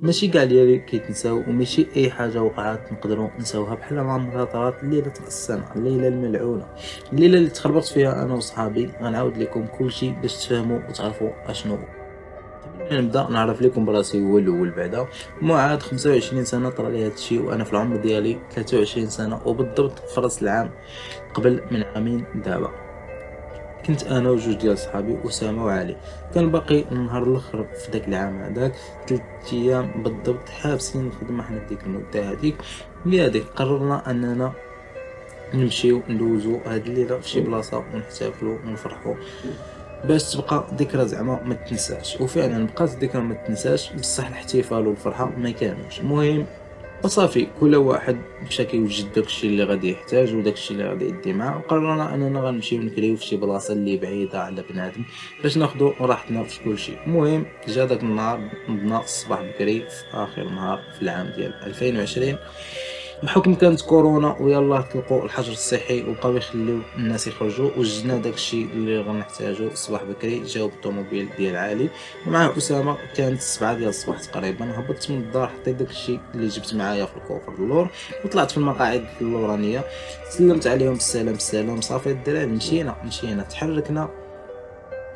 ماشي كاع الليالي كيتنساو، وماشي اي حاجه وقعات نقدروا نساوها، بحال مع طرات ليله راس السنه، الليله الملعونه، الليله اللي تخربطت فيها انا وصحابي. غنعاود لكم كلشي باش تفهموا وتعرفوا اشنو هو. قبل ما نبدا نعرف لكم براسي هو الاول بعدا. معاد 25 سنه طرا لي هادشي وانا في العمر ديالي 23 سنه، وبالضبط في راس العام قبل من عامين دابا. كنت انا وجوج ديال صحابي اسامه وعلي، كان باقي النهار الاخر في داك العام هذاك 3 ايام بالضبط حابسين الخدمه حنا في ديك المده هذيك. لهاديك قررنا اننا نمشيو ندوزو هاد الليله في شي بلاصه ونحتفلوا ونفرحوا باش تبقى ذكرى زعما ما تنساش. وفعلا بقات الذكرى ما تنساش، بصح الاحتفال والفرحه ما كانوش. المهم وصافي كل واحد مشى كيوجد داكشي اللي غادي يحتاج وداكشي اللي غادي يدي معاه، وقررنا اننا غنمشيو نكريو في شي بلاصه اللي بعيده على بنادم باش ناخذوا راحتنا في كلشي. المهم جا داك النهار، نضنا الصباح بكري في اخر نهار في العام ديال 2020، بحكم كانت كورونا ويلا طلقوا الحجر الصحي وبقاو يخليو الناس يخرجوا، وجدنا داكشي اللي غنحتاجو الصباح بكري. جاوب الطوموبيل ديال علي ومعاه اسامه، كانت 7 ديال الصباح تقريبا. هبطت من الدار، حطيت داكشي اللي جبت معايا في الكوفر اللور وطلعت في المقاعد اللورانيه، سلمت عليهم بالسلام. صافي الدراري مشينا تحركنا،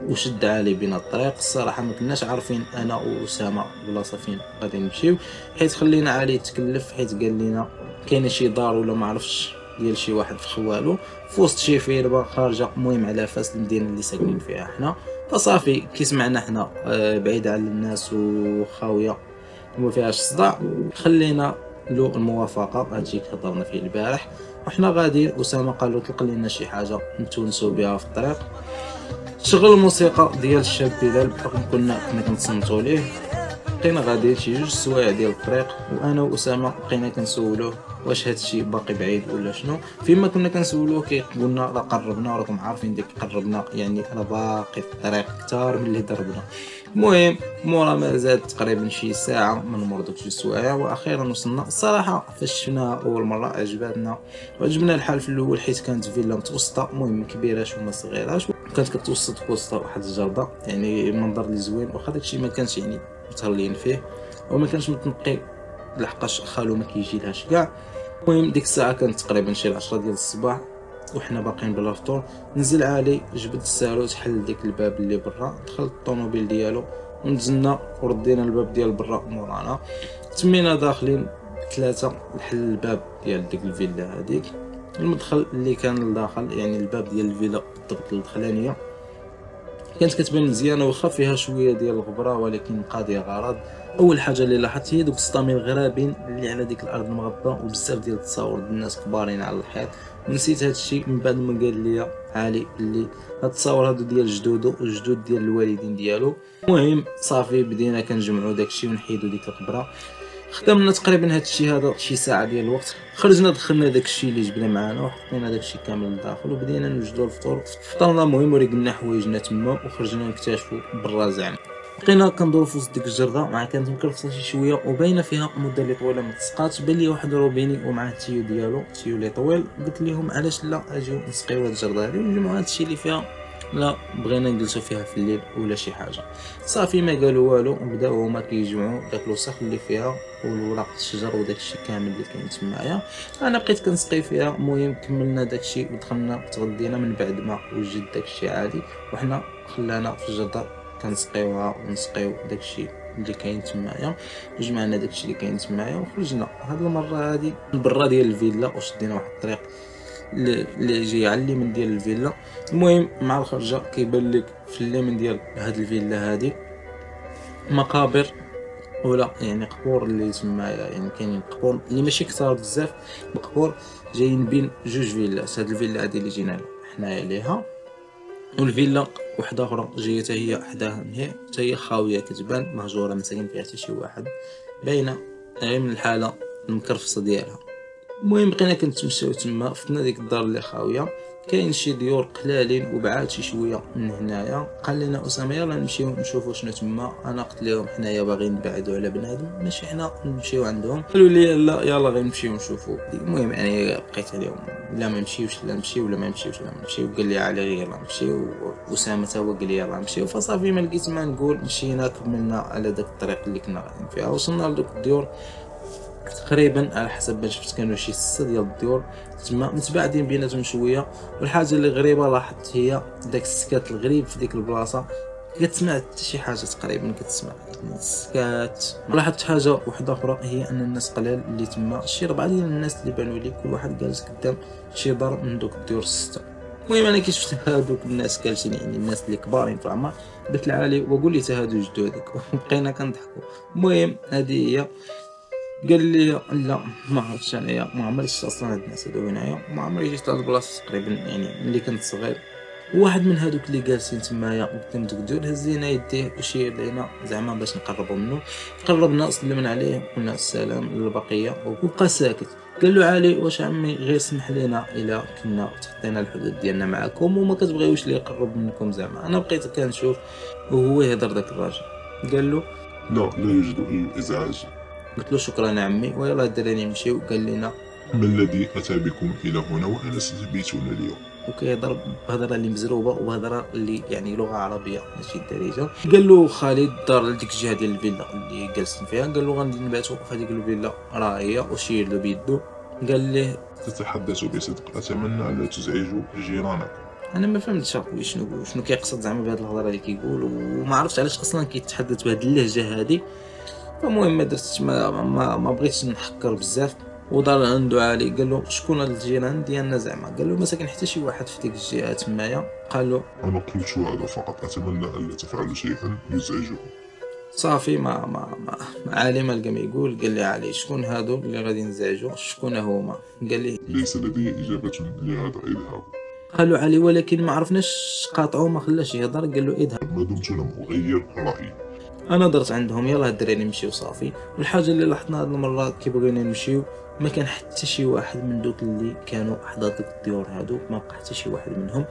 وشد علي بنا الطريق. الصراحه ما كناش عارفين انا واسامه بلاصه فين غادي نمشيو، حيت خلينا علي يتكلف، حيت قال لنا كاينه شي دار ولا ما عرفش ديال شي واحد في خوالو في وسط شي فيربا خارجه، المهم على فاس المدينه اللي ساكنين فيها حنا. فصافي كي سمعنا حنا بعيده على الناس وخاويه وما فيهاش صداع، خلينا له الموافقه. هادشي هضرنا فيه البارح وحنا غادي. اسامه قال له طلق لنا شي حاجه نتونسوا بها في الطريق. شغل الموسيقى ديال الشاب بلال، بحكم كنا كنتصنتو ليه. بقينا غاديين شي 2 سوايع ديال الطريق، وانا واسامه بقينا كنسولوه واش هادشي باقي بعيد ولا شنو. فيما كنا كنسولوه كيقولنا راه قربنا، وراكم عارفين ديك قربنا يعني راه باقي في الطريق اكثر من اللي ضربنا. المهم مورا ما زاد تقريبا شي ساعه من مور دوك 2 سوايع، واخيرا وصلنا. الصراحه فاش شفناها اول مره عجبتنا وعجبنا الحال في الاول، حيت كانت فيلا متوسطه، المهم ما كبيراش وما صغيراش، كانت كتوسط في وسط واحد الجرده، يعني المنظر اللي زوين. واخا داكشي ما كانش يعني متهلين فيه وما كانش متنقي لحقاش خالو ما كيجي لهاش كاع. المهم ديك الساعه كانت تقريبا شي 10 ديال الصباح وحنا باقيين بلا فطور. نزل علي جبد الساروت، حل ديك الباب اللي برا، دخلت الطوموبيل ديالو ونزلنا وردينا الباب ديال برا مورانا. تمينا داخلين 3 لحل الباب ديال ديك الفيلا هذيك. المدخل اللي كان لداخل يعني الباب ديال الفيلا بالضبط الدخلانيه كانت كتبان مزيانه، واخا فيها شويه ديال الغبره ولكن قاضيه غرض. اول حاجه اللي لاحظت هي دوك السطامي الغرابين اللي على ديك الارض المغبره، وبزاف ديال التصاور ديال الناس كبارين على الحيط. نسيت هذا الشيء من بعد ما قال لي علي اللي هاد التصاور هادو ديال جدودو وجدود ديال الوالدين ديالو. المهم صافي بدينا كنجمعوا داكشي ونحيدو ديك الغبره. خدمنا تقريبا هادشي هذا شي ساعه ديال الوقت. خرجنا دخلنا داكشي اللي جبنا معانا وحطينا داكشي كامل لداخل وبدينا نوجدوا الفطور. فطرنا المهم وريقلنا حوايجنا تما وخرجنا نكتشفوا برا زعما. بقينا كندورو في وسط ديك الجرده، مع كانت مكرفصه شي شويه وباينه فيها مده اللي طويله ما تسقاتش. بان لي واحد روبيني ومعاه التيو ديالو، التيو اللي طويل. قلت لهم علاش لا اجيو نسقيو هاد الجرده هادي ونجمعوا هادشي اللي فيها، لا بغينا نجلسوا فيها في الليل ولا شي حاجه. صافي ما قالوا والو، وبداو هما كيجمعوا داك الوسخ اللي فيها والورق الشجر وداكشي كامل اللي كاين تمايا. انا بقيت كنسقي فيها. المهم كملنا داكشي ودخلنا تغدينا من بعد ما وجد داكشي عادي، وحنا خلانا في الجدار كنسقيوها ونسقيو داكشي اللي كاين تمايا. جمعنا داكشي اللي كاين تمايا وخرجنا هاد المره هادي برا ديال الفيلا وشدينا واحد الطريق اللي جاي على اليمين ديال الفيلا. المهم مع الخرجه كيبان لك في اليمين ديال هاد الفيلا هادي مقابر، ولا يعني قبور اللي تما، يعني كاينين قبور اللي ماشي كثار بزاف، قبور جايين بين جوج فيلات. هاد الفيلا هادي اللي جينا حنايا ليها، والفيلا وحده اخرى جايه حتى هي حداها، حتى هي خاويه كتبان مهجوره ما ساكن فيها حتى شي واحد، باينه غير من الحاله المكرفصه ديالها. المهم بقينا كنتمشاو تما فتنا ديك الدار اللي خاويه، كاين شي ديور قلالين وبعاد شي شويه من هنايا. قال لنا اسامه يلا نمشيو نشوفوا شنو تما. انا قلت لهم حنايا باغيين نبعدوا على بنادم ماشي حنا نمشيو عندهم. قالوا لي لا يلا غير نمشيو نشوفوا. المهم يعني بقيت عليهم لا ما نمشيوش لا نمشيو ولا ما نمشيوش لا ما نمشيو. قال لي علي غير يلا نمشيو، واسامه تا هو قال لي يلا نمشيو. فصافي ما لقيت ما نقول، مشينا كملنا على داك الطريق اللي كنا غاديين فيها. وصلنا لدوك الديور تقريبا على حسب ما شفت كانوا شي 6 ديال الديور تما متباعدين بيناتهم شويه. والحاجه اللي غريبه لاحظت هي داك السكات الغريب في ديك البلاصه، كتسمع حتى شي حاجه تقريبا كتسمع السكات. لاحظت حاجه واحده اخرى هي ان الناس قلال اللي تما، شي 4 ديال الناس اللي بانوا لي كل واحد جالس قدام شي دار من دوك الديور 6. المهم انا كي شفت هادوك الناس كالشين يعني الناس اللي كبارين في العمر قلت لعلي وقول لي هادو جدودك وبقينا كنضحكوا. المهم هذه هي. قال لي لا ما عرفتش انايا ما عمري شفت اصلا هاد الناس هادو هنايا، ما عمري جيت لهاد البلاصه تقريبا يعني ملي كنت صغير. واحد من هادوك اللي جالسين تمايا قدام دوك الدور هز لينا يديه وشير لينا زعما باش نقربوا منه. قربنا سلمنا عليه قلنا السلام للبقيه وبقى ساكت. قال له علي واش عمي غير سمح لينا الا كنا تخطينا الحدود ديالنا معكم وما كتبغيوش لي يقرب منكم زعما. انا بقيت كنشوف وهو يهضر داك الراجل. قال له لا يوجد أي إزعاج. قلت له شكرا يا عمي ويلا الدراري نمشيو. قال لنا ما الذي أتى بكم إلى هنا وأنا ستبيتون اليوم؟ وكيهضر بهضره اللي مزروبه وبهضره اللي يعني لغه عربيه ماشي الدارجه. قال له خالد دار لديك الجهه ديال الفيلا اللي جالسين فيها. قال له غادي نباتوا في هذيك الفيلا راه هي، وشير له بيدو. قال ليه تتحدث بصدق، أتمنى ألا تزعجوا جيرانكم. انا ما فهمتش اخويا شنو كيقصد زعما بهاد الهضره اللي كيقول، وما عرفتش علاش اصلا كيتحدث بهاد اللهجه هادي. فالمهم ما درتش ما بغيتش نحكر بزاف. ودار عنده علي قال له شكون هاد الجيران ديالنا زعما. قال له ما ساكن حتى شي واحد في ديك الجهه تمايا. قال له أنا قلت هذا فقط، أتمنى ألا تفعلوا شيئا يزعجهم. صافي ما علي ما لقى ما يقول. قال لي علي شكون هادو اللي غادي نزعجو شكون هما؟ قال لي ليس لدي إجابة لهذا، اذهب. قالوا علي ولكن ما عرفناش قاطعوه ما خلاش يهضر. قال له اذهب. ما دمت لم أغير رأيي. انا درت عندهم يلا الدراري نمشيو صافي. والحاجه اللي لاحظنا هاد المره كي بغينا نمشيو ما كان حتى شي واحد من دوك اللي كانوا حدا دوك الديور هادو، ما بقى حتى شي واحد منهم.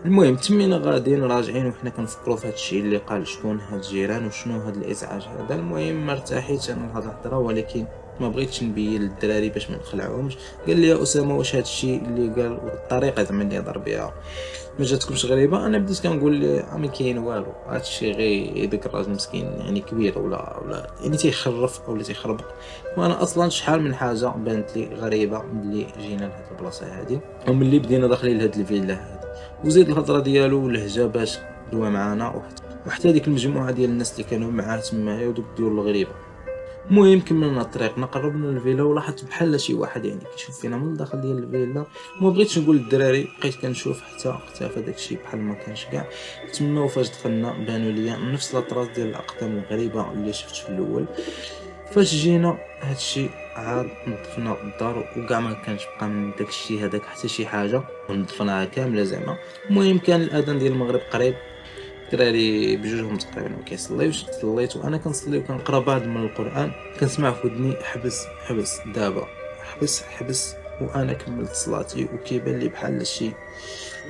المهم تمينا غاديين راجعين وحنا كنفكروا في هادشي اللي قال شكون هاد الجيران وشنو هاد الازعاج هذا. المهم ما ارتاحيتش انا لهاد الهضره ولكن ما بغيتش نبين للدراري باش ما نخلعوهمش. قال لي يا اسامه واش هادشي اللي قال والطريقه زعما اللي هضر بها ما جاتكمش غريبه؟ انا بديت كنقول ما كاين والو، هادشي غير داك الراجل مسكين يعني كبير ولا يعني تيخرف اولا تيخربق. وانا اصلا شحال من حاجه بانت لي غريبه ملي جينا لهاد البلاصه هادي وملي بدينا داخلين لهاد الفيلا هادي. وزيد الهضره ديالو لهجه باش دوا معانا وحتى ديك المجموعه ديال الناس اللي كانوا معاه تمايا ودوك الديور الغريبه. المهم كملنا طريقنا قربنا للفيلا ولاحظت بحال شي واحد يعني كيشوف فينا من الداخل ديال الفيلا. وما بغيتش نقول للدراري بقيت كنشوف حتى اختفى داكشي بحال ما كانش كاع تما. وفاش دخلنا بانوا ليا نفس لاطراس ديال الاقدام الغريبه اللي شفت في الاول. فاش جينا هادشي عاد نظفنا الدار وكاع ما كانش بقى من داكشي هذاك حتى شي حاجه ونظفناها كامله زعما. المهم كان الاذان ديال المغرب قريب، الدراري بجوجهم تقريبا ما كيصليوش. صليت وانا كنصلي وكنقرا بعض من القران كنسمع في ودني حبس دابا حبس وانا كملت صلاتي وكيبان لي بحال شي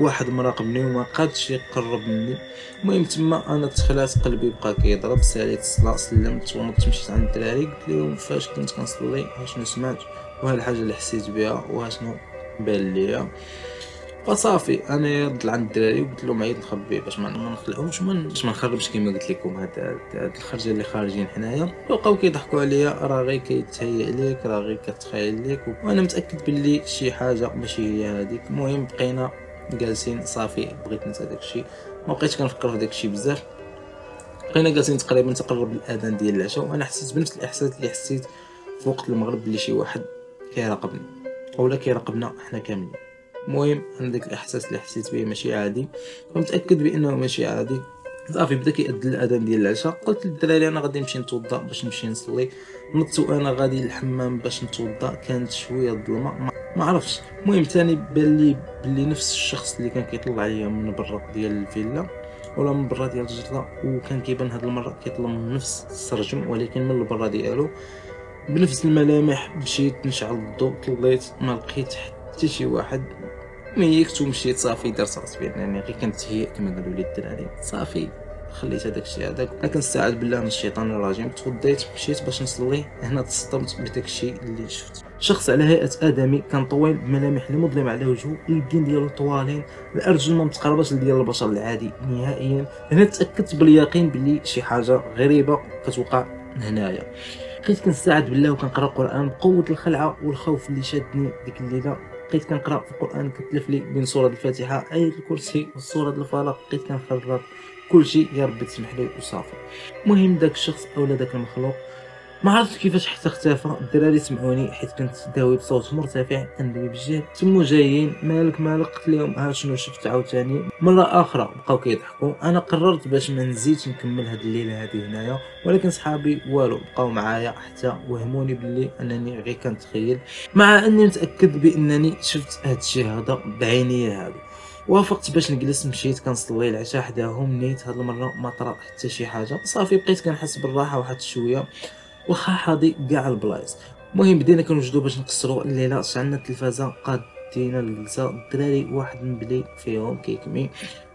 واحد مراقبني وما قادش يقرب مني. المهم تما انا تخلات قلبي بقى كيضرب. ساليت الصلاه سلمت ونضت مشيت عند الدراري قلت لهم فاش كنت كنصلي شنو سمعت وها الحاجه اللي حسيت بها وها شنو بان ليا. فصافي انا رد عند الدراري وقلت لهم عيط نخبي باش ما نخلعهمش باش ما نخربش كما قلت لكم هاد الخرجه اللي خارجين حنايا. بقاو كيضحكوا عليا راه غير كيتهيأ ليك راه غير كتخيل ليك وانا متاكد باللي شي حاجه ماشي هي هذيك. المهم بقينا جالسين صافي بغيت ننسى داكشي ما بقيتش كنفكر في داكشي بزاف. بقينا جالسين تقريبا تقرب الاذان ديال العشاء وانا حسيت بنفس الاحساس اللي حسيت في وقت المغرب بلي شي واحد كيراقبني اولا كيراقبنا حنا كاملين. المهم انا داك الاحساس اللي حسيت به ماشي عادي ومتاكد بانه ماشي عادي. صافي بدا كيأذن الاذان ديال العشاء. قلت للدراري انا غادي نمشي نتوضا باش نمشي نصلي. نضت وانا غادي للحمام باش نتوضا كانت شويه الظلمه ما عرفتش. المهم ثاني بان لي بلي نفس الشخص اللي كان كيطلع عليا من برا ديال الفيلا ولا من برا ديال الجرده وكان كيبان هاد المره كيطلع من نفس السرجم ولكن من البرا ديالو بنفس الملامح. مشيت نشعل الضوء، طليت ما لقيت حتى شي واحد. ميكت ومشيت صافي، درت راسي بانني غير كنتهيأ كما قالوا لي الدراري. صافي خليت هذاك الشيء هذاك، انا كنستعاذ بالله من الشيطان الرجيم. تفضيت مشيت باش نصلي، هنا تصدمت بداك الشيء اللي شفت. شخص على هيئه ادمي، كان طويل بملامح اللي مظلمه على وجهه، اليدين ديالو طوالين، الارجل ما متقرباش لديال البشر العادي نهائيا. هنا تاكدت باليقين بلي شي حاجه غريبه كتوقع هنايا. بقيت كنستعذ بالله وكنقرا القران بقوه الخلعه والخوف اللي شادني ديك الليله. بقيت كنقرا في القران، كتلف لي بين سوره الفاتحه، ايه الكرسي وسوره الفلق. بقيت كنخرج كل شيء، يا ربي تسمح لي وصافي. المهم داك الشخص اولا داك المخلوق ما عرفت كيفاش حتى اختفى. الدراري سمعوني حيت كنت داوي بصوت مرتفع كندوي بجد. تمو جايين، مالك قلت لهم ها شنو شفت. عاوتاني مره اخرى بقاو كيضحكوا. انا قررت باش ما نزيدش نكمل هاد الليله هذه هنايا، ولكن صحابي والو بقاو معايا حتى وهموني باللي انني غير كنتخيل، مع اني متاكد بانني شفت هاد الشيء هذا بعيني هذا. وافقت باش نجلس، مشيت كنصلي العشاء حداهم. نيت هاد المره ما طرا حتى شي حاجه، صافي بقيت كنحس بالراحه واحد شويه واخا حاضي كاع البلايص. المهم بدينا كنوجدو باش نقصروا الليله. شعلنا التلفازه، قادينا الجلسه. الدراري واحد من بلي فيهم كيكمي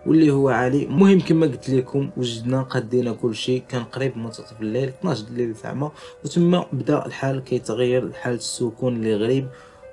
واللي هو علي. المهم كما قلت لكم وجدنا قادينا كلشي. كان قريب منتصف الليل، 12 الليل زعما، وتما بدا الحال كيتغير، الحال السكون اللي غريب.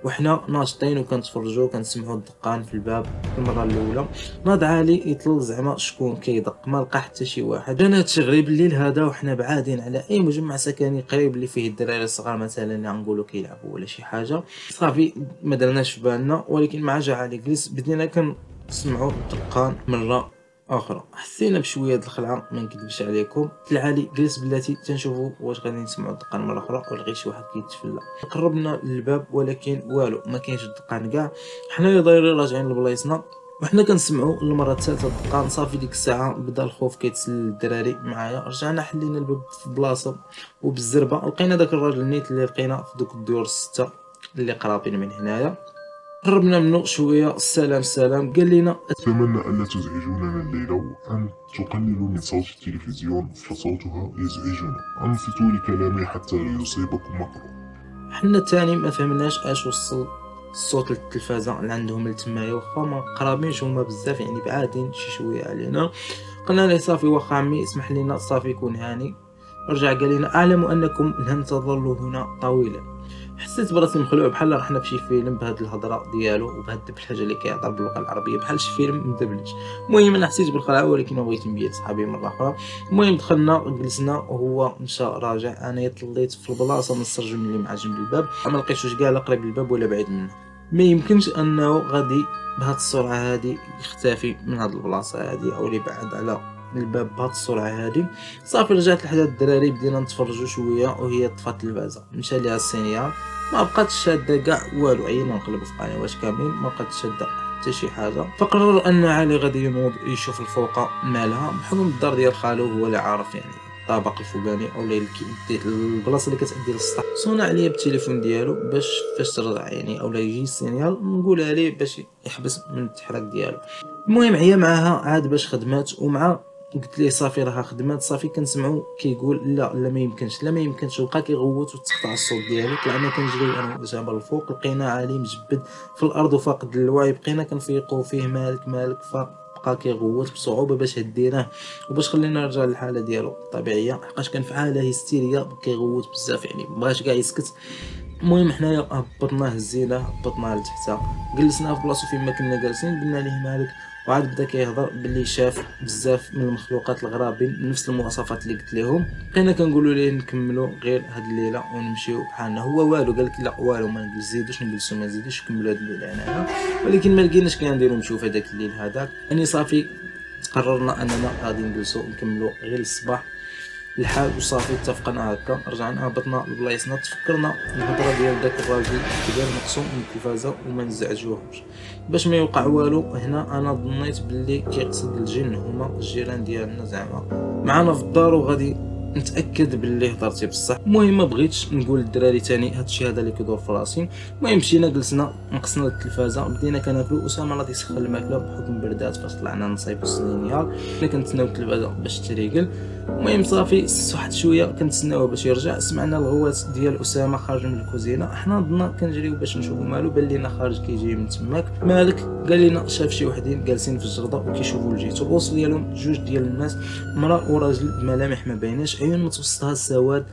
وحنا ناشطين وكنتفرجوا كنسمعوا الدقان في الباب. المره الاولى ناض علي يطل زعما شكون كيدق، ما لقى حتى شي واحد. كان هادشي غريب الليل هذا وحنا بعادين على اي مجمع سكني قريب اللي فيه الدراري الصغار مثلا اللي غنقولوا كيلعبوا ولا شي حاجه. صافي ما درناش في بالنا، ولكن مع جا علي جلس بدينا كنسمعوا الدقان مره اخرى. حسينا بشويه د الخلعه، ما نكذبش عليكم. العالي جلس بلاتي تنشوفوا واش غادي نسمعوا الدقان مره اخرى ولا غير شي واحد كيتفلى. قربنا للباب ولكن والو، ما كاينش الدقان كاع. حنايا دايرين راجعين لبلايصنا وحنا كنسمعوا المره الثالثه الدقان. صافي ديك الساعه بدا الخوف كيتسل الدراري معايا. رجعنا حلينا الباب في بلاصه وبالزربه لقينا داك الراجل النيت اللي لقينا في دوك الديور السته اللي قرابين من هنايا. قربنا منه شويه، السلام قال لنا أتمنى ألا تزعجوننا الليلة وأن تقللوا من صوت التلفزيون فصوتها يزعجنا. أنصتوا لكلامي حتى لا يصيبكم مكروه. حنا تاني ما فهمناش اش وصل الصوت للتلفازه اللي عندهم لتمايا، واخا ما قرابينش هما بزاف يعني بعادين شي شويه علينا. قلنا له صافي واخا عمي اسمح لنا، صافي كون هاني. رجع قال لنا اعلم انكم لن تظلوا هنا طويلا. حسيت براسي مخلوع بحال رحنا بشي فيلم بهاد الهضره ديالو وبهاد الدبلجه اللي كيهضر باللغه العربيه بحال شي فيلم مدبلج. المهم انا حسيت بالخلعه ولكن ما بغيت نبيت صحابي مره اخرى. المهم دخلنا جلسنا وهو مشى راجع. انا طليت في البلاصه من السرجم اللي مع جنب الباب، ما لقيتوش كاع لا قريب للباب ولا بعيد منه. ما يمكنش انه غادي بهاد السرعه هادي يختفي من هاد البلاصه هادي او يبعد على الباب بهاد السرعه هادي. صافي رجعت لحدا الدراري بدينا نتفرجوا شويه وهي طفات التلفازه. مشى ليها السينيال، ما بقاتش شاده كاع والو. عينا نقلبوا في القنوات كاملين ما بقاتش شاده حتى شي حاجه. فقرر ان علي غادي ينوض يشوف الفوقه مالها، بحكم الدار ديال خالو هو اللي عارف يعني الطابق الفوقاني او البلاصه اللي كتادي للسطح. صونا عليا بالتليفون ديالو باش فاش ترجع يعني اولا يجي السينيال نقولها ليه باش يحبس من التحرك ديالو. المهم عيا معاها عاد باش خدمات، ومع قلت ليه صافي راها خدمات. صافي كنسمعو كيقول لا ما يمكنش وبقى كيغوت وتقطع الصوت ديالو. طلعنا كنجريو انا جبل الفوق، لقينا علي مجبد في الارض وفاقد الوعي. بقينا كنفيقو فيه مالك فبقى كيغوت بصعوبه باش هديناه وباش خلينا نرجع للحاله ديالو الطبيعيه، حقاش كان في حاله هستيريه كيغوت بزاف يعني مبغاش كاع يسكت. المهم حنايا هبطناه هزيناه هبطناه لتحت، جلسناه في بلاصتو فين ما كنا جالسين، قلنا ليه مالك، وعاد بدا كيهضر باللي شاف بزاف من المخلوقات الغرابين نفس المواصفات اللي قلت لهم. بقينا كنقولوا ليه نكملوا غير هاد الليله ونمشيو بحالنا. هو والو قال لك لا والو ما نزيدوش نجلسوا ما نزيدوش نكملوا هاد الليله هنايا. ولكن ما لقيناش كنديروا نمشيو في هذاك الليل هذاك يعني. صافي قررنا اننا غادي نجلسوا نكملوا غير الصباح الحال وصافي. اتفقنا هكا، رجعنا هبطنا لبلايصنا. تفكرنا الهضره ديال داك الراجل كبير مقسوم من التلفازه وما نزعجوهمش باش ما يوقع والو. هنا انا ظنيت باللي كيقصد الجن، هما الجيران ديالنا زعما معنا في الدار وغادي نتاكد باللي هضرتي بصح. المهم ما بغيتش نقول للدراري تاني هادشي هذا اللي كيدور في راسي. المهم مشينا جلسنا نقصنا التلفازه بدينا كناكلو. اسامه غادي يسخن الماكله بحكم بردات فاش طلعنا نصيفو السنينيال. كنا كنتسناو التلفازه باش تريقل. المهم صافي واحد شويه كنتسناوه باش يرجع، سمعنا الغوات ديال اسامه خارج من الكوزينه، حنا ضنا كنجريو باش نشوفو مالو، بان لينا خارج كيجي من تماك. مالك؟ قال لنا شاف شي وحدين جالسين في الجرده وكيشوفوا لجهته، الوسط ديالهم جوج ديال الناس، مراه وراجل بملامح ما بايناش، عيون متوسطها السواد،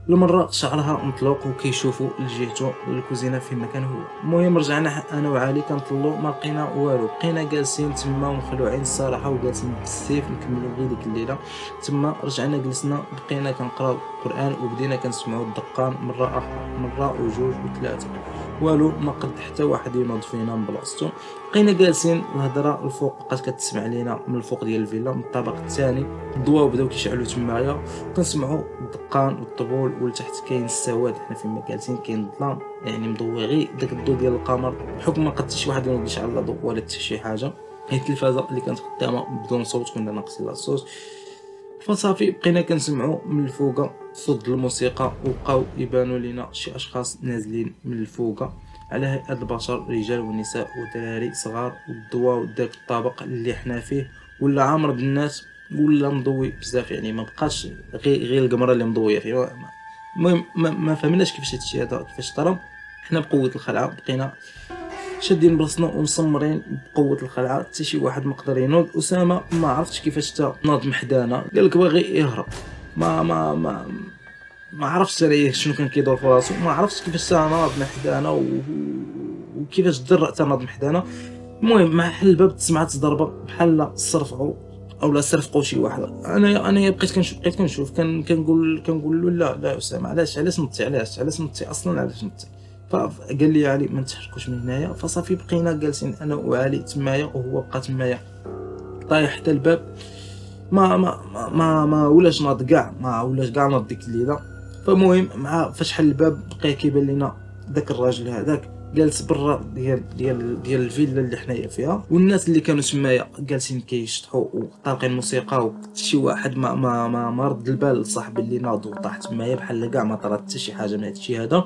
المرة شعرها مطلوق وكيشوفوا لجهته الكوزينه فين كان هو. المهم رجعنا انا وعلي كنطلو ما لقينا والو، بقينا جالسين تما ومخلوعين الصراحه وجالسين بالسيف نكملوا غير ديك الليله. تما رجعنا جلسنا بقينا كنقراو القران وبدينا كنسمعوا الدقان مره وجوج وثلاثه، والو ما قد حتى واحد ينوض فينا من بلاصتو. بقينا جالسين الهضره الفوق بقات كتسمع لينا من الفوق ديال الفيلا من الطابق الثاني، الضواو بداو كيشعلوا تمايا، كنسمعوا الدقان والطبول، ولتحت كاين السواد، حنا فين ما جالسين كاين الظلام يعني مضوي غير داك الضوء ديال القمر، بحكم ما قد شي واحد ينوض يشعل لا ضوء ولا حتى شي حاجه، هي التلفازه اللي كانت قدامها بدون صوت، كنا ناقصين لا الصوت. فصافي بقينا كنسمعوا من الفوقه صوت الموسيقى، وبقاو يبانوا لينا شي اشخاص نازلين من الفوقه على هيئه البشر، رجال ونساء ودراري صغار، والضواء داك الطابق اللي حنا فيه ولا عامر بالناس ولا مضوي بزاف، يعني ما بقاش غير القمره اللي مضويه فيه. المهم ما فهمناش كيفاش هادشي هذا كيفاش طرا. حنا بقوه الخلعه بقينا شادين براسنا ومسمرين بقوه الخلعه، حتى شي واحد ما قدر ينوض. اسامه ما عرفتش كيفاش حتى ناض محدانا، قال لك باغي يهرب، ما عرفتش انا شنو كان كيدور في راسو، ما عرفتش كيفاش ناض محدانا وكيفاش درع حتى ناض محدانا. المهم مع حل الباب تسمعت ضربه بحال صرفعوا اولا صرفقوا شي واحد. انا بقيت كنشوف كنقول له لا اسامه علاش نطي، علاش نطي اصلا، علاش نطي؟ فقال لي علي ما نتحركوش من هنايا. فصافي بقينا جالسين انا وعلي تمايا، وهو بقى تمايا طايح حتى الباب، ما ولاش ناض كاع، ناض ديك الليله. فالمهم مع فاش حل الباب بقى كيبان لنا داك الراجل هذاك جالس برا ديال الفيلا اللي حنايا فيها، والناس اللي كانوا تمايا جالسين كيشطحوا وطالقين موسيقى، وشي واحد ما رد البال لصاحبي اللي ناض وطاح تمايا بحال كاع ما طرات حتى شي حاجه من هادشي هذا،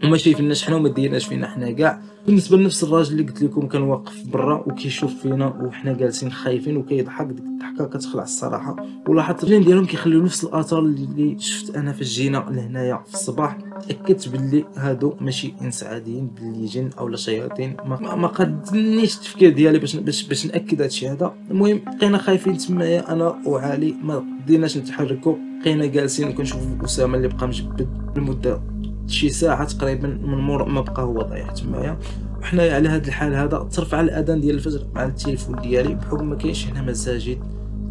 وما شايفيناش حنا وما ديناش فينا حنا كاع. بالنسبه لنفس الراجل اللي قلت لكم كان واقف برا وكيشوف فينا وحنا جالسين خايفين وكيضحك، ديك الضحكه كتخلع الصراحه. ولاحظت الرجلين ديالهم كيخليو نفس الاثار اللي شفت انا في الجينا لهنايا في الصباح. تاكدت باللي هادو ماشي انس عاديين، باللي جن اولا شياطين، ما قدنيش التفكير ديالي باش ناكد هادشي هذا. المهم بقينا خايفين تمايا انا وعلي، ما بديناش نتحركوا، بقينا جالسين وكنشوفوا اسامه اللي بقى مجبد لمده شي ساعه تقريبا من مور ما بقى هو طايح تمايا. وحنا على هذا الحال هذا ترفع الاذان ديال الفجر مع التليفون ديالي، بحكم ما كاينش هنا مساجد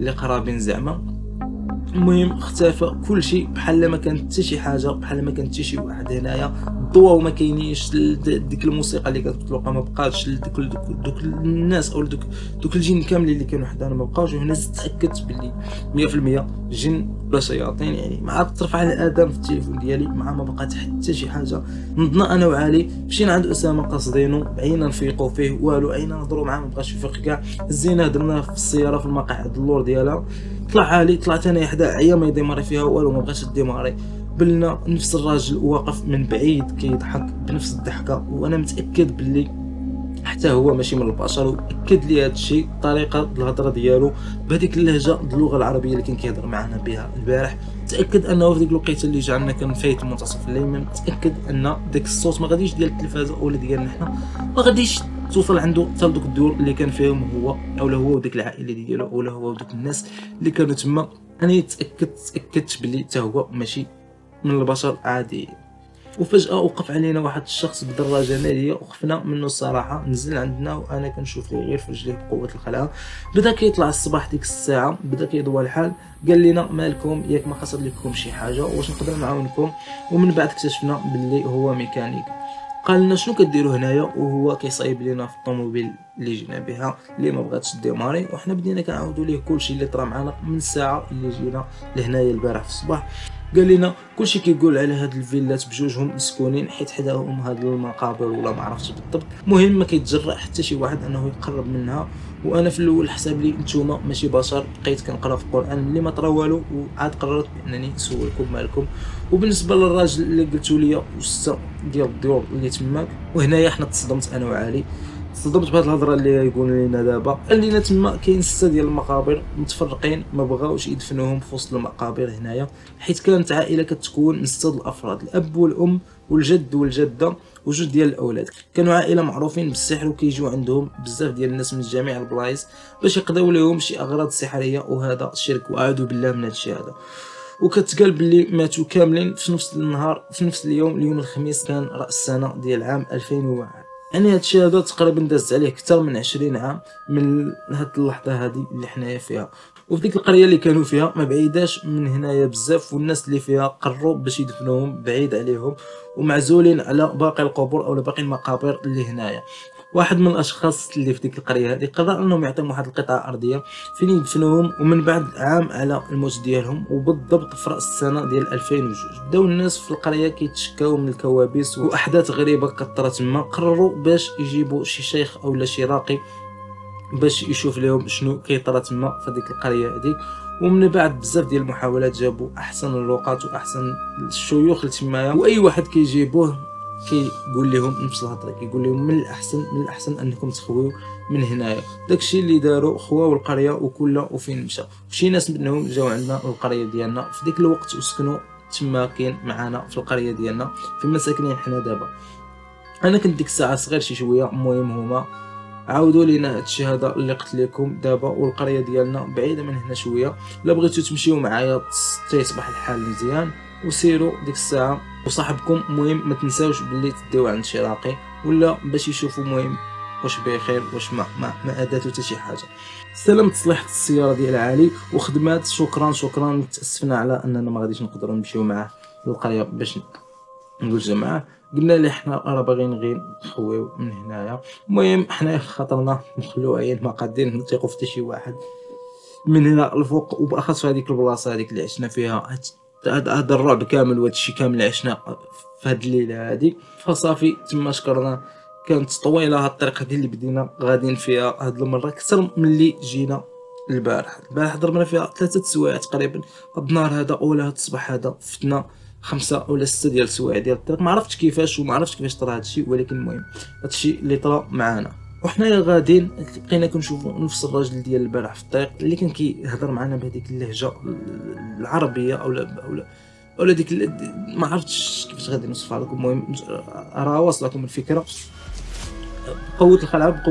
اللي قرابين زعما. المهم اختفى كل شيء بحال ما كانت حتى شي حاجه، بحال ما كانت حتى شي واحد هنايا، الضوء ما كاينينش، ديك الموسيقى اللي كتطلق ما بقاتش، دوك الناس او دوك الجن كاملين اللي كانوا حدانا ما بقاوش. وهنا تاكدت باللي 100% جن ولا شياطين، يعني ما عاد ترفع الاذان في التليفون ديالي ما بقات حتى شي حاجه. نضنا انا وعلي مشينا عند اسامه قاصدينو، عينا نفيقوا فيه والو، عينا نهضروا معاه ما بقاش يفيق كاع، هزيناه درناه في السياره في المقاعد اللور ديالها. طلع علي، طلعت انا حدا عيا ما يديماري فيها والو، ما بغاش يديماري. بلنا نفس الراجل واقف من بعيد كيضحك بنفس الضحكه، وانا متاكد باللي حتى هو ماشي من البشر، واكد لي هذا الشيء طريقه الهضره ديالو بهذيك اللهجه اللغه العربيه اللي كان كيهضر معنا بها البارح. تاكد انه في ديك الوقيته اللي جعلنا كنفايت منتصف الليل، متاكد ان داك الصوت ما غاديش ديال التلفازه ولا ديالنا حنا، ما غاديش توصل عنده حتى لدوك الدور اللي كان فيهم هو، اولا هو وديك العائله ديالو، اولا هو ودوك الناس اللي كانوا تما. انا تاكدت باللي حتى هو ماشي من البشر عادي. وفجأة وقف علينا واحد الشخص بدراجة نارية، وقفنا منه الصراحة، نزل عندنا وانا كنشوف ليه غير في رجليه بقوة الخلعة. بدا كيطلع الصباح ديك الساعة، بدا كيضوى الحال، قال لنا مالكم، ياك ما حصل لكم شي حاجة، واش نقدر نعاونكم؟ ومن بعد اكتشفنا باللي هو ميكانيك. قال لنا شنو كديروا هنايا، وهو كيصايب لينا في الطوموبيل اللي جينا بها اللي ما بغاتش ديماري. وحنا بدينا كنعاودوا ليه كلشي اللي طرا معنا من الساعة اللي جينا لهنايا البارح في الصباح. قال لنا كلشي كيقول على هاد الفيلات بجوجهم مسكونين، حيت حداهم هاد المقابر ولا ما عرفتش بالضبط. المهم ما كيتجرأ حتى شي واحد انه يقرب منها. وانا في الاول حساب لي نتوما ماشي بشر، بقيت كنقرا في القران ملي ما طرا والو، وعاد قررت بانني نسولكم مالكم. وبالنسبه للراجل اللي قلتوا لي وسته ديال الديور اللي تماك، وهنايا حنا تصدمت انا وعلي. صدمت بهاد الهضره اللي يقولوا لنا دابا. قال لنا تما كاين 6 ديال المقابر متفرقين، ما بغاوش يدفنوهم في وسط المقابر هنايا، حيت كانت عائله كتكون من 6 الافراد، الاب والام والجد والجده وجوج ديال الاولاد. كانوا عائله معروفين بالسحر، وكيجيو عندهم بزاف ديال الناس من جميع البلايص باش يقضيو لهم شي اغراض سحريه، وهذا شرك واعوذ بالله من هذا الشيء هذا. وكتقال باللي ماتوا كاملين في نفس النهار، في نفس اليوم الخميس، كان راس السنه ديال عام 2001. يعني هادشي هذا تقريبا دازت عليه اكثر من 20 عام من هاد اللحظه هذه اللي حنايا فيها. وفي ديك القريه اللي كانوا فيها ما بعيداش من هنايا بزاف، والناس اللي فيها قرروا باش يدفنوهم بعيد عليهم ومعزولين على باقي القبور او باقي المقابر اللي هنايا. واحد من الاشخاص اللي في ديك القريه هذه قرر انهم يعطيهم واحد القطعه ارضيه فين يدفنوهم، ومن بعد عام على الموت ديالهم، وبالضبط في راس السنه ديال 2002 بداو الناس في القريه كيتشكاو من الكوابيس واحداث غريبه كثرت تما. قرروا باش يجيبوا شي شيخ اولا شي راقي باش يشوف لهم شنو كيطرى تما في ديك القريه هذيك. ومن بعد بزاف ديال المحاولات جابوا احسن اللغات واحسن الشيوخ لتمايا، واي واحد كيجيبوه كيقول لهم نفس الهضره، كيقول لهم من الاحسن انكم تخويو من هنايا. داكشي اللي داروا خواو القريه وكل وفين مشى. شي ناس منهم جاو عندنا القريه ديالنا في ديك الوقت وسكنوا تما كاين معانا في القريه ديالنا فيما ساكنين حنا دابا. انا كنت ديك الساعه صغير شي شويه. المهم هما عاودوا لينا هادشي هذا اللي قلت لكم دابا، والقريه ديالنا بعيده من هنا شويه. لا بغيتو تمشيو معايا تصبح الحال مزيان وسيروا ديك الساعه وصاحبكم. المهم ما تنساوش باللي تديو عند شي راقي ولا باش يشوفوا المهم واش بخير واش ما اداتو حتى شي حاجه. سلام تصليح السياره ديال علي وخدمات. شكرا تاسفنا على اننا ما غاديش نقدروا نمشيو معاه للقريه باش نقول جماعه. قلنا ليه حنا راه باغيين غير نخويو من هنايا. المهم حنايا خاطرنا مخلوعين ما قادين نثيقوا في حتى شي واحد من هنا الفوق، وباخص في هذيك البلاصه هذيك اللي عشنا فيها هذا الرعب كامل وهذا الشيء كامل اللي عشنا في هذه الليله هذه. فصافي تما شكرنا. كانت طويله هاد الطريق هذه اللي بدينا غاديين فيها هاد المره اكثر من اللي جينا البارح ضربنا فيها 3 سوايع تقريبا. هاد النهار هذا ولا هاد الصباح هذا فتنا 5 ولا 6 ديال السوايع ديال الطريق. ما عرفتش كيفاش وما عرفتش كيفاش طرا هادشي، ولكن المهم هادشي اللي طرا معانا. وحنايا غاديين بقينا كنشوفوا نفس الراجل ديال البارح في الطريق اللي كان كيهضر معنا بهذيك اللهجه العربيه اولا ديك ما عرفتش كيفاش غادي نوصفها لكم. المهم راه واصلكم الفكره. بقوه الخلعه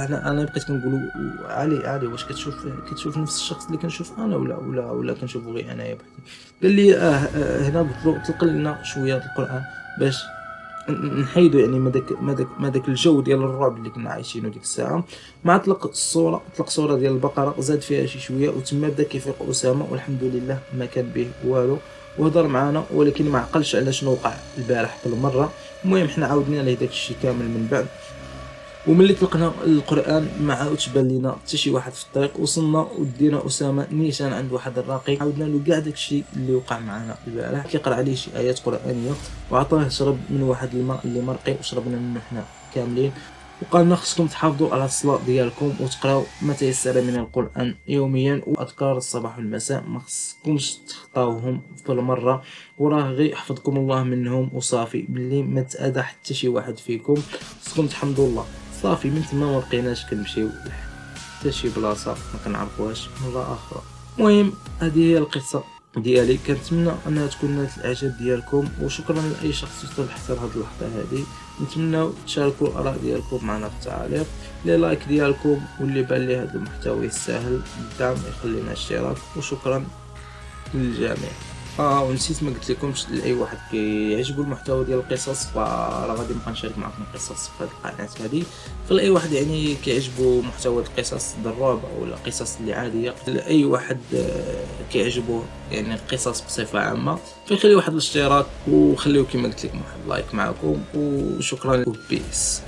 انا بقيت كنقولوا علي واش كتشوف نفس الشخص اللي كنشوف انا ولا كنشوفو غير انايا بحدي. قال لي هنا قلت له تلقى لنا شويه القران باش نحيدوا يعني ما داك الجو ديال الرعب اللي كنا عايشينه ديك الساعه. مع طلق صوره ديال البقره زاد فيها شي شويه، وتما بدا كيفيق اسامه والحمد لله ما كان به والو، وهضر معنا ولكن ما عقلش على شنو وقع البارح بالمره. المهم حنا عاودنا ليه داك الشيء كامل من بعد، وملي طلقنا القران ما عاودش بان لينا حتى شي واحد في الطريق. وصلنا ودينا اسامه نيشان عند واحد الراقي، عاودنا له كاع داكشي اللي وقع معنا البارح. كيقرا عليه شي ايات قرانيه وعطاه شرب من واحد الماء اللي مرقي وشربنا منه حنا كاملين. وقال لنا خصكم تحافظوا على الصلاه ديالكم وتقراو ما تيسر من القران يوميا، واذكار الصباح والمساء ما خصكمش تخطاوهم في المره، وراه غير يحفظكم الله منهم وصافي. باللي ما تاذى حتى شي واحد فيكم خصكم تحمدوا الله. صافي من تما ما بقيناش كنمشيو حتى شي بلاصه ما كنعرفوهاش مره اخرى. المهم هذه هي القصه ديالي. كنتمنى انها تكون نالت الاعجاب ديالكم، وشكرا لاي شخص وصل حتى لهاد اللحظه هذه. نتمنى تشاركوا الاراء ديالكم معنا في التعاليق، لي لايك ديالكم، واللي بان لي هذا المحتوى يستاهل الدعم يخلي لنا اشتراك. وشكرا للجميع. ونسيت ما قلت لكمش لاي واحد كيعجبو المحتوى ديال القصص فراه غادي نبقى نشارك معكم القصص في هذه القناه هذه. فلاي واحد يعني كيعجبو محتوى القصص ديال الرعب او القصص اللي عاديه، لاي واحد كيعجبو يعني القصص بصفه عامه، فيخلي واحد الاشتراك وخليو كما قلت لكم واحد لايك معكم. وشكرا وبيس.